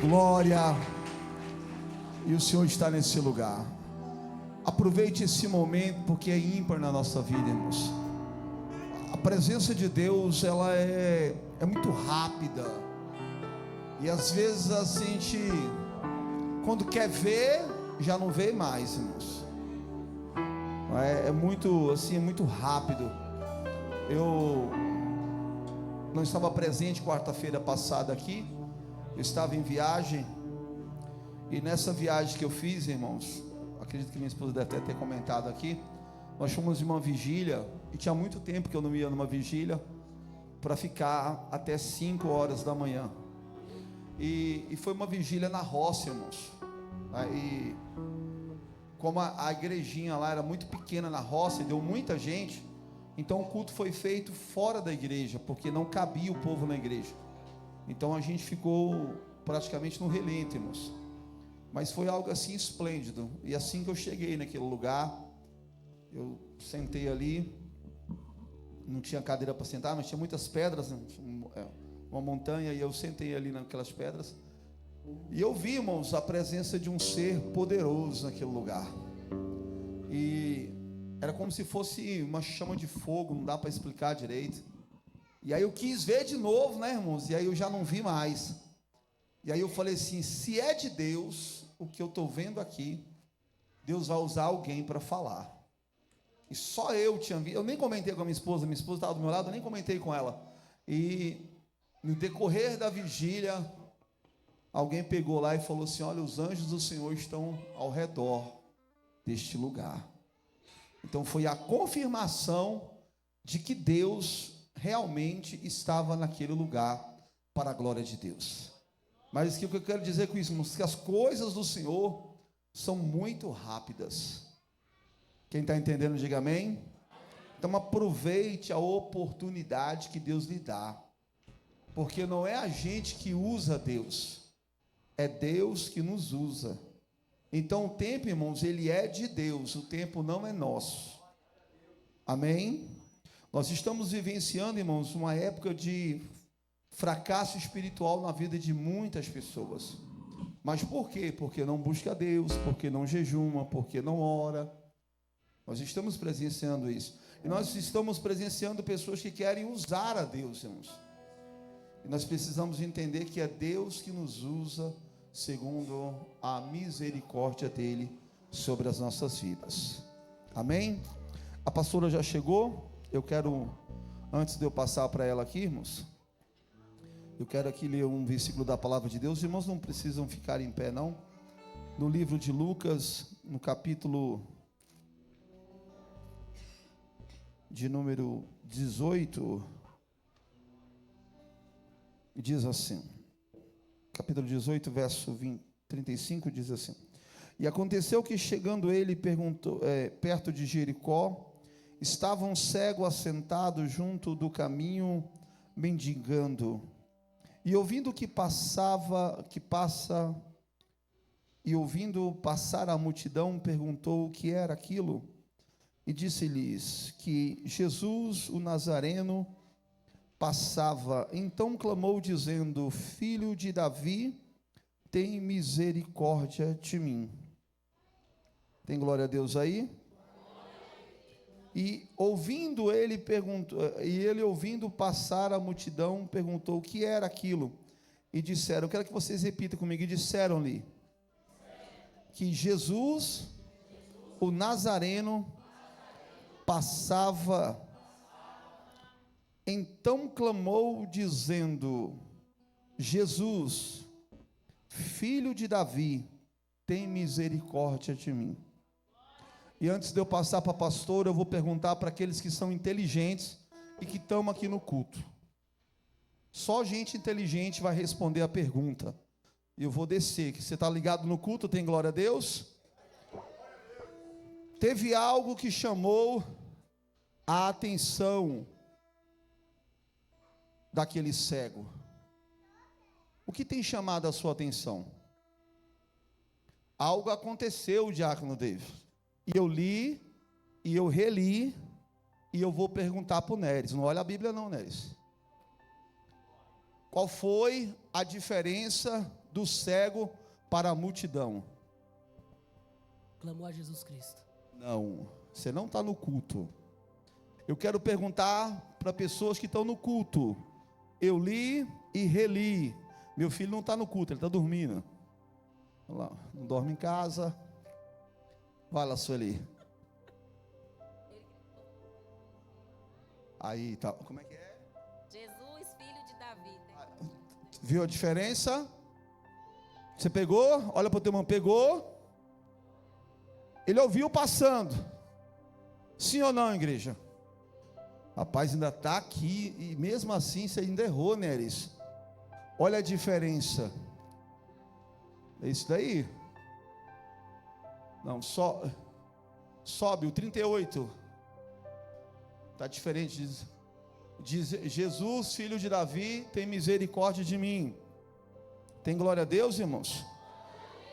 Glória. E o Senhor está nesse lugar. Aproveite esse momento, porque é ímpar na nossa vida, irmãos. A presença de Deus, ela é muito rápida. E às vezes a gente, quando quer ver, já não vê mais, irmãos. É muito assim, é muito rápido. Eu não estava presente quarta-feira passada aqui. Eu estava em viagem. E nessa viagem que eu fiz, irmãos, acredito que minha esposa deve até ter comentado aqui, nós fomos de uma vigília. E tinha muito tempo que eu não ia numa vigília, para ficar até 5 horas da manhã. E foi uma vigília na roça, irmãos. Aí, como a igrejinha lá era muito pequena na roça, e deu muita gente, então o culto foi feito fora da igreja, porque não cabia o povo na igreja. Então a gente ficou praticamente no relento, irmãos. Mas foi algo assim esplêndido. E assim que eu cheguei naquele lugar, eu sentei ali. Não tinha cadeira para sentar, mas tinha muitas pedras, uma montanha, e eu sentei ali naquelas pedras. E eu vi, irmãos, a presença de um ser poderoso naquele lugar. E era como se fosse uma chama de fogo, não dá para explicar direito. E aí eu quis ver de novo, né, irmãos? E aí eu já não vi mais. E aí eu falei assim: se é de Deus o que eu estou vendo aqui, Deus vai usar alguém para falar. E só eu tinha visto. Eu nem comentei com a minha esposa estava do meu lado, eu nem comentei com ela. E no decorrer da vigília, alguém pegou lá e falou assim: olha, os anjos do Senhor estão ao redor deste lugar. Então foi a confirmação de que Deus realmente estava naquele lugar, para a glória de Deus. Mas o que eu quero dizer com isso, irmãos? Que as coisas do Senhor são muito rápidas. Quem está entendendo, diga amém. Então aproveite a oportunidade que Deus lhe dá, porque não é a gente que usa Deus, é Deus que nos usa. Então o tempo, irmãos, ele é de Deus, o tempo não é nosso. Amém? Nós estamos vivenciando, irmãos, uma época de fracasso espiritual na vida de muitas pessoas. Mas por quê? Porque não busca Deus, porque não jejuma, porque não ora. Nós estamos presenciando isso. E nós estamos presenciando pessoas que querem usar a Deus, irmãos. E nós precisamos entender que é Deus que nos usa segundo a misericórdia dele sobre as nossas vidas. Amém? A pastora já chegou. Eu quero, antes de eu passar para ela aqui, irmãos, eu quero aqui ler um versículo da palavra de Deus. Os irmãos não precisam ficar em pé, não. No livro de Lucas, no capítulo de número 18, diz assim, capítulo 18, verso 35, diz assim: e aconteceu que, chegando ele, perto de Jericó, estava um cego assentado junto do caminho, mendigando. E ouvindo ouvindo passar a multidão, perguntou o que era aquilo. E disse-lhes que Jesus, o Nazareno, passava. Então clamou, dizendo: Filho de Davi, tem misericórdia de mim. Tem glória a Deus aí? E ouvindo ele ouvindo passar a multidão, perguntou o que era aquilo. E disseram, eu quero que vocês repitam comigo, e disseram-lhe que Jesus, o Nazareno, passava. Então clamou, dizendo: Jesus, filho de Davi, tem misericórdia de mim. E antes de eu passar para a pastora, eu vou perguntar para aqueles que são inteligentes e que estão aqui no culto. Só gente inteligente vai responder a pergunta. E eu vou descer, que você está ligado no culto, tem glória a Deus? Teve algo que chamou a atenção daquele cego. O que tem chamado a sua atenção? Algo aconteceu, diácono David. E eu li, e eu reli, e eu vou perguntar para o Neres. Não olha a Bíblia não, Neres. Qual foi a diferença do cego para a multidão? Clamou a Jesus Cristo. Não, você não está no culto. Eu quero perguntar para pessoas que estão no culto. Eu li e reli. Meu filho não está no culto, ele está dormindo. Olha lá, não dorme em casa. Vai lá, Sueli. Aí, tá. Como é que é? Jesus, filho de Davi. Viu a diferença? Você pegou? Olha para o teu irmão, pegou? Ele ouviu passando. Sim ou não, igreja? Rapaz, ainda está aqui e mesmo assim você ainda errou, Neres. Olha a diferença. É isso daí? Não, sobe o 38. Está diferente. Diz Jesus, filho de Davi, tem misericórdia de mim. Tem glória a Deus, irmãos?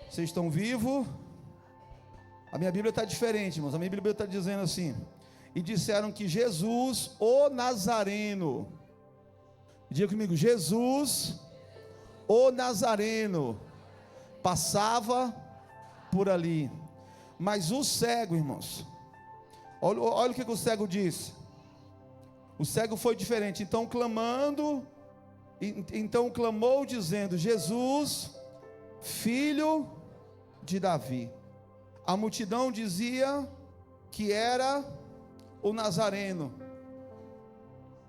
Vocês estão vivos? A minha Bíblia está diferente, irmãos. A minha Bíblia está dizendo assim: e disseram que Jesus, o Nazareno, diga comigo, Jesus, o Nazareno, passava por ali. Mas o cego, irmãos, olha o que o cego disse. O cego foi diferente. Então clamou dizendo: Jesus, filho de Davi. A multidão dizia que era o Nazareno.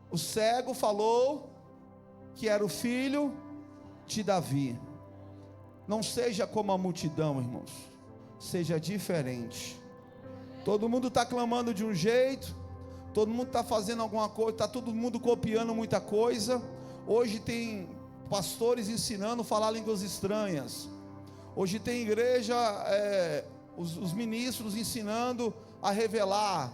O cego falou que era o filho de Davi. Não seja como a multidão, irmãos. Seja diferente. Todo mundo está clamando de um jeito, todo mundo está fazendo alguma coisa, está todo mundo copiando muita coisa. Hoje tem pastores ensinando a falar línguas estranhas. Hoje tem igreja, os ministros ensinando a revelar.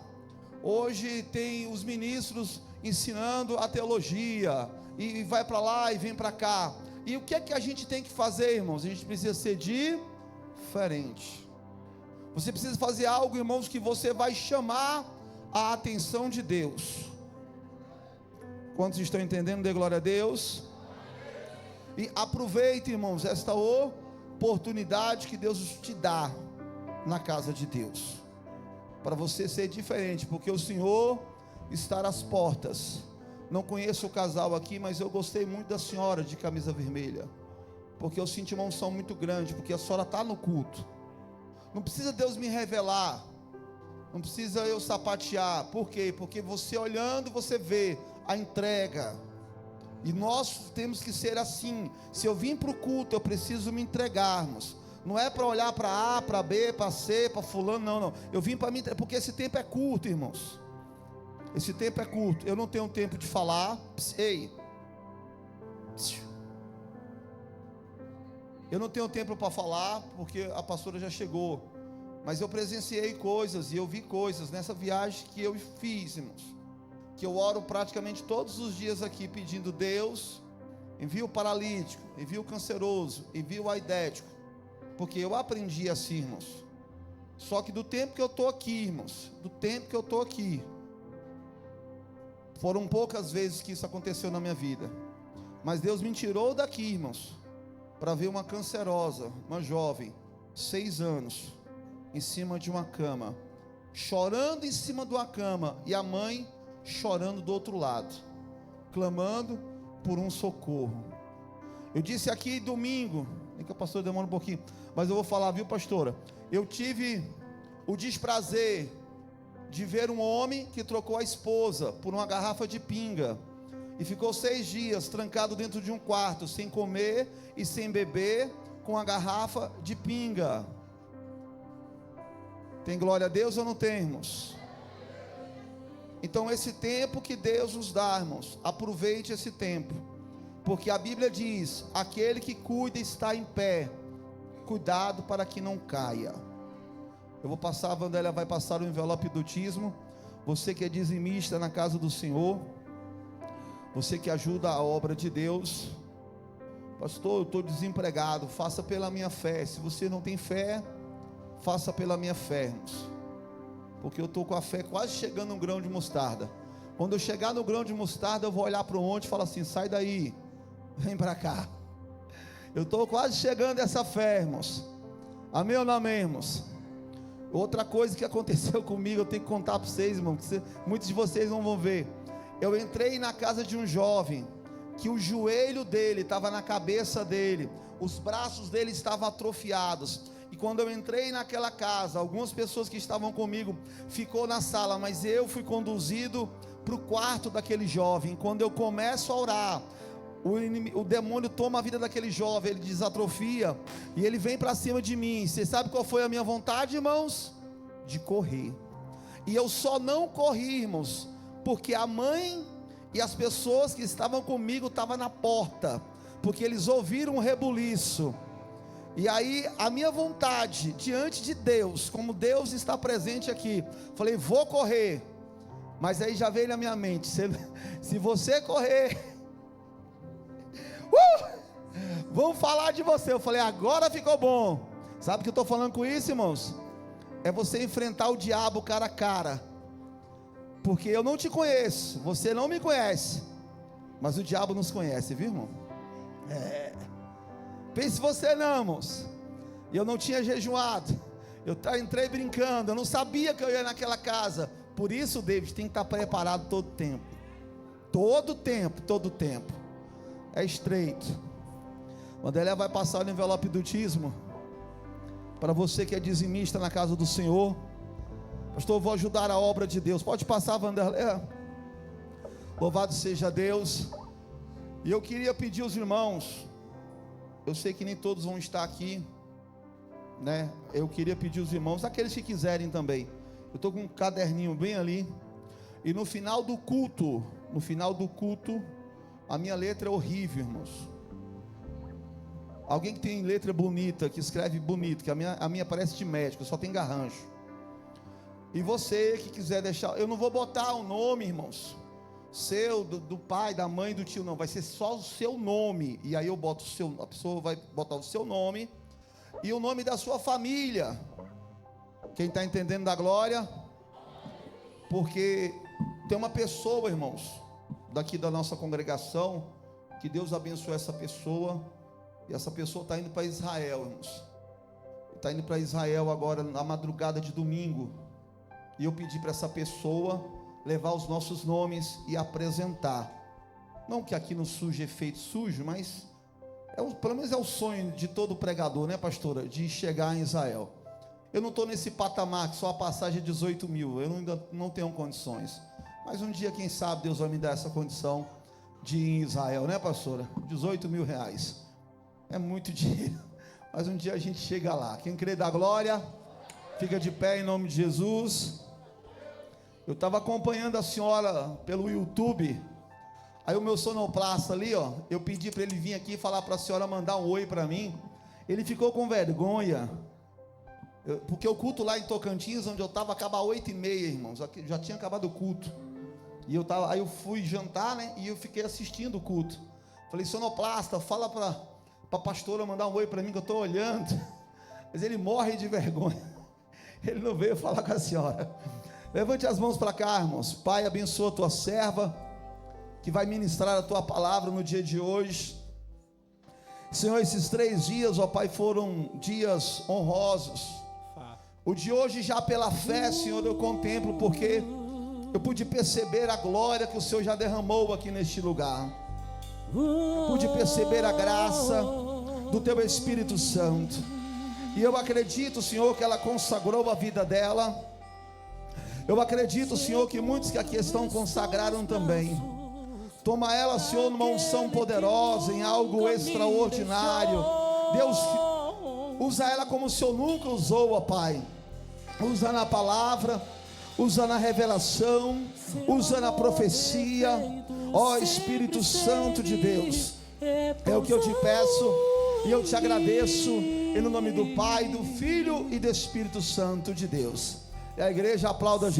Hoje tem os ministros ensinando a teologia, e vai para lá e vem para cá. E o que é que a gente tem que fazer, irmãos? A gente precisa ser diferente. Você precisa fazer algo, irmãos, que você vai chamar a atenção de Deus. Quantos estão entendendo? Dê glória a Deus. E aproveite, irmãos, esta oportunidade que Deus te dá na casa de Deus, para você ser diferente, porque o Senhor está às portas. Não conheço o casal aqui, mas eu gostei muito da senhora de camisa vermelha, porque eu senti uma unção muito grande, porque a senhora está no culto. Não precisa Deus me revelar, não precisa eu sapatear. Por quê? Porque você olhando, você vê a entrega. E nós temos que ser assim. Se eu vim para o culto, eu preciso me entregarmos. Não é para olhar para A, para B, para C, para fulano, não. Eu vim para me entregar, porque esse tempo é curto, irmãos. Esse tempo é curto. Eu não tenho tempo de falar. Ei. Eu não tenho tempo para falar, porque a pastora já chegou. Mas eu presenciei coisas e eu vi coisas nessa viagem que eu fiz, irmãos. Que eu oro praticamente todos os dias aqui pedindo: Deus, envia o paralítico, envia o canceroso, envia o aidético. Porque eu aprendi assim, irmãos. Só que do tempo que eu estou aqui, irmãos, do tempo que eu estou aqui, foram poucas vezes que isso aconteceu na minha vida. Mas Deus me tirou daqui, irmãos, para ver uma cancerosa, uma jovem, 6 anos, em cima de uma cama, chorando em cima de uma cama, e a mãe chorando do outro lado, clamando por um socorro. Eu disse aqui domingo, nem que a pastora demora um pouquinho, mas eu vou falar, viu, pastora? Eu tive o desprazer de ver um homem que trocou a esposa por uma garrafa de pinga, e ficou 6 dias trancado dentro de um quarto, sem comer e sem beber, com a garrafa de pinga. Tem glória a Deus ou não tem, irmãos? Então esse tempo que Deus nos dá, irmãos, aproveite esse tempo, porque a Bíblia diz: aquele que cuida está em pé, cuidado para que não caia. Eu vou passar, a Vandélia vai passar o envelope do dízimo. Você que é dizimista na casa do Senhor, você que ajuda a obra de Deus. Pastor, eu estou desempregado, faça pela minha fé. Se você não tem fé, faça pela minha fé, irmãos, porque eu estou com a fé quase chegando a um grão de mostarda. Quando eu chegar no grão de mostarda, eu vou olhar para o monte e falar assim: sai daí, vem para cá. Eu estou quase chegando a essa fé, irmãos. Amém ou não amém, irmãos? Outra coisa que aconteceu comigo, eu tenho que contar para vocês, irmãos, que muitos de vocês não vão ver. Eu entrei na casa de um jovem, que o joelho dele estava na cabeça dele, os braços dele estavam atrofiados, e quando eu entrei naquela casa, algumas pessoas que estavam comigo ficou na sala, mas eu fui conduzido para o quarto daquele jovem. Quando eu começo a orar, o demônio toma a vida daquele jovem, ele desatrofia, e ele vem para cima de mim. Você sabe qual foi a minha vontade, irmãos? De correr. E eu só não corri, irmãos, porque a mãe e as pessoas que estavam comigo estavam na porta, porque eles ouviram um rebuliço. E aí a minha vontade diante de Deus, como Deus está presente aqui, falei, vou correr. Mas aí já veio na minha mente, se você correr, vão falar de você. Eu falei, agora ficou bom. Sabe o que eu estou falando com isso, irmãos? É você enfrentar o diabo cara a cara, porque eu não te conheço, você não me conhece, mas o diabo nos conhece, viu, irmão? Pense você não, irmãos. Eu não tinha jejuado, eu entrei brincando, eu não sabia que eu ia naquela casa. Por isso, David, tem que estar preparado todo tempo. Todo tempo, todo tempo. É estreito. O André vai passar o envelope do dízimo para você que é dizimista na casa do Senhor. Pastor, eu vou ajudar a obra de Deus. Pode passar, Vanderlei. Louvado seja Deus. E eu queria pedir aos irmãos, eu sei que nem todos vão estar aqui, né? Eu queria pedir aos irmãos, aqueles que quiserem também. Eu estou com um caderninho bem ali. E no final do culto, a minha letra é horrível, irmãos. Alguém que tem letra bonita, que escreve bonito, que a minha parece de médico, só tem garrancho. E você que quiser deixar, eu não vou botar o nome, irmãos, seu, do pai, da mãe, do tio, não, vai ser só o seu nome. E aí eu boto a pessoa vai botar o seu nome e o nome da sua família. Quem está entendendo da glória? Porque tem uma pessoa, irmãos, daqui da nossa congregação, que Deus abençoe essa pessoa, e essa pessoa está indo para Israel, irmãos. Está indo para Israel agora na madrugada de domingo. E eu pedi para essa pessoa levar os nossos nomes e apresentar. Não que aqui não surja efeito sujo, mas pelo menos é o sonho de todo pregador, né, pastora? De chegar em Israel. Eu não estou nesse patamar que só a passagem é 18 mil. Eu ainda não tenho condições. Mas um dia, quem sabe, Deus vai me dar essa condição de ir em Israel, né, pastora? 18 mil reais. É muito dinheiro. Mas um dia a gente chega lá. Quem crê da glória, fica de pé em nome de Jesus. Eu estava acompanhando a senhora pelo YouTube. Aí o meu sonoplasta ali, ó, eu pedi para ele vir aqui falar para a senhora mandar um oi para mim. Ele ficou com vergonha. Porque o culto lá em Tocantins, onde eu estava, acaba 8h30, irmãos. Já tinha acabado o culto. E aí eu fui jantar, né? E eu fiquei assistindo o culto. Falei, sonoplasta, fala para a pastora mandar um oi para mim, que eu estou olhando. Mas ele morre de vergonha. Ele não veio falar com a senhora. Levante as mãos para cá, irmãos. Pai, abençoa a tua serva, que vai ministrar a tua palavra no dia de hoje. Senhor, esses 3 dias, ó Pai, foram dias honrosos. O de hoje já pela fé, Senhor, eu contemplo, porque eu pude perceber a glória que o Senhor já derramou aqui neste lugar. Eu pude perceber a graça do teu Espírito Santo. E eu acredito, Senhor, que ela consagrou a vida dela. Eu acredito, Senhor, que muitos que aqui estão consagraram também. Toma ela, Senhor, numa unção poderosa, em algo extraordinário. Deus, usa ela como o Senhor nunca usou, ó Pai. Usa na palavra, usa na revelação, usa na profecia. Ó Espírito Santo de Deus, é o que eu te peço e eu te agradeço, em nome do Pai, do Filho e do Espírito Santo de Deus. E a igreja aplauda Jesus.